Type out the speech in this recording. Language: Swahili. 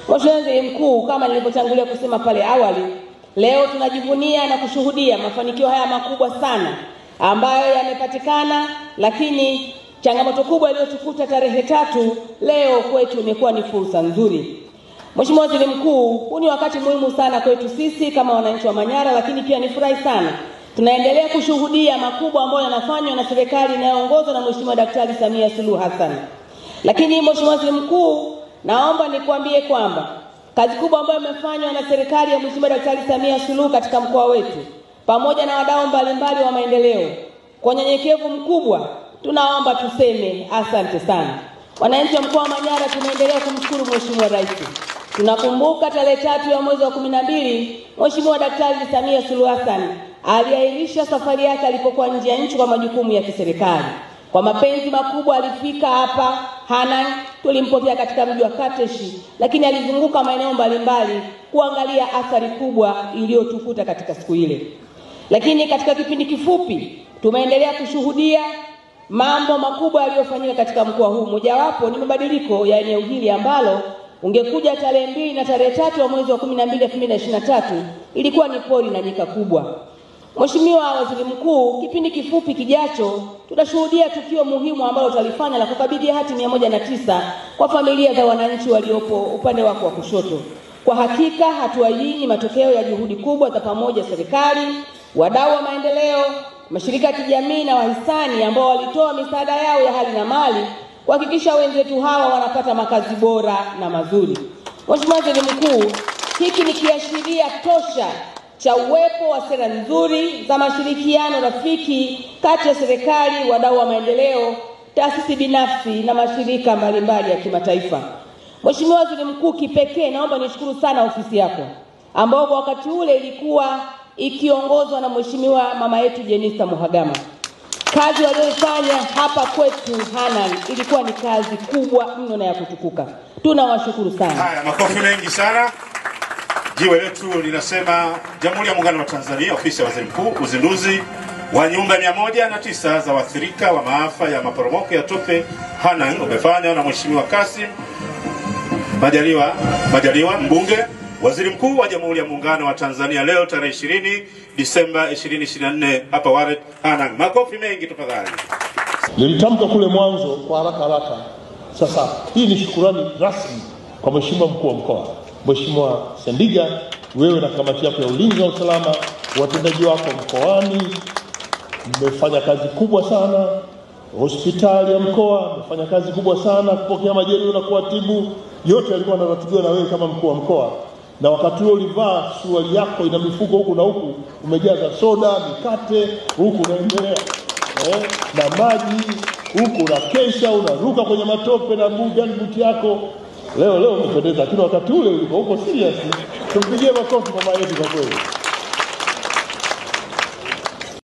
Mheshimiwa Waziri Mkuu, kama nilivyotangulia kusema pale awali, leo tunajivunia na kushuhudia mafanikio haya makubwa sana ambayo yamepatikana, lakini changamoto kubwa iliyotukuta tarehe 3 leo kwetu imekuwa ni fursa nzuri. Mheshimiwa Waziri Mkuu, huu ni wakati muhimu sana kwetu sisi kama wananchi wa Manyara, lakini pia nifurahi sana tunaendelea kushuhudia makubwa ambayo yanafanywa na serikali inayoongozwa na Mheshimiwa Daktari Samia Suluhu Hassan. Lakini Mheshimiwa Waziri Mkuu, naomba nikuambie kwamba kazi kubwa ambayo imefanywa na serikali ya Mheshimiwa Daktari Samia Suluhu katika mkoa wetu pamoja na wadau mbalimbali wa maendeleo, kwa unyenyekevu mkubwa tunaomba tuseme asante sana. Wananchi wa mkoa wa Manyara tunaendelea kumshukuru Mheshimiwa Rais. Tunakumbuka tarehe 3 ya mwezi wa 12 Mheshimiwa Daktari Samia Suluhu Hassan aliahirisha safari yake alipokuwa nje ya nchi kwa majukumu ya kiserikali. Kwa mapenzi makubwa alifika hapa Hanang, tulimpokea katika mji wa Kateshi, lakini alizunguka maeneo mbalimbali kuangalia athari kubwa iliyotukuta katika siku ile. Lakini katika kipindi kifupi tumeendelea kushuhudia mambo makubwa yaliyofanyika katika mkoa huu. Mojawapo ni mabadiliko ya eneo hili ambalo ungekuja tarehe 2 na tarehe 3 ya mwezi wa 12 2023 ilikuwa ni pori na nyika kubwa. Mheshimiwa Waziri Mkuu, kipindi kifupi kijacho tutashuhudia tukio muhimu ambalo tutalifanya la kukabidhi hati 109 kwa familia za wananchi waliopo upande wako wa kushoto. Kwa hakika hatua hii ni matokeo ya juhudi kubwa za pamoja serikali, wadau wa maendeleo, mashirika ya kijamii na wahisani ambao walitoa misaada yao ya hali na mali kuhakikisha wenzetu hawa wanapata makazi bora na mazuri. Mheshimiwa Waziri Mkuu, hiki ni kiashiria tosha cha uwepo wa sera nzuri za mashirikiano rafiki kati ya serikali, wadau wa maendeleo, taasisi binafsi na mashirika mbalimbali ya kimataifa. Mheshimiwa Waziri Mkuu, kipekee naomba nishukuru sana ofisi yako ambao kwa wakati ule ilikuwa ikiongozwa na Mheshimiwa mama yetu Jenista Mhagama. Kazi waliyofanya hapa kwetu Hanang ilikuwa ni kazi kubwa mno na ya kutukuka. Tunawashukuru sana. Haya, makofi mengi sana. Jiwe letu linasema Jamhuri ya Muungano wa Tanzania, Ofisi ya Waziri Mkuu, uzinduzi wa nyumba 109 za waathirika wa maafa ya maporomoko ya tope Hanang umefanywa na Mheshimiwa Kassim Majaliwa, mbunge, Waziri Mkuu wa Jamhuri ya Muungano wa Tanzania, leo tarehe 20 Disemba 2024 hapa Waret Hanang. Makofi mengi tafadhali. Nilitamka kule mwanzo kwa haraka. Sasa hii ni shukrani rasmi kwa Mheshimiwa Mkuu wa Mkoa, Mheshimiwa Sendiga, wewe na kamati yako ya ulinzi na usalama, watendaji wako mkoani, mmefanya kazi kubwa sana. Hospitali ya mkoa mmefanya kazi kubwa sana kupokea majeruhi na kuwatibu. Yote yalikuwa yanaratibiwa na wewe kama mkuu wa mkoa. Na wakati huo ulivaa suruali yako ina mifuko huku na huku, umejaza soda, mikate, huku unaendelea na maji, huku unakesha, unaruka kwenye matope na buti yako. Leo umependeza, lakini wakati ule ulikuwa huko serious. Tumpigie makofi mama yetu kwa kweli.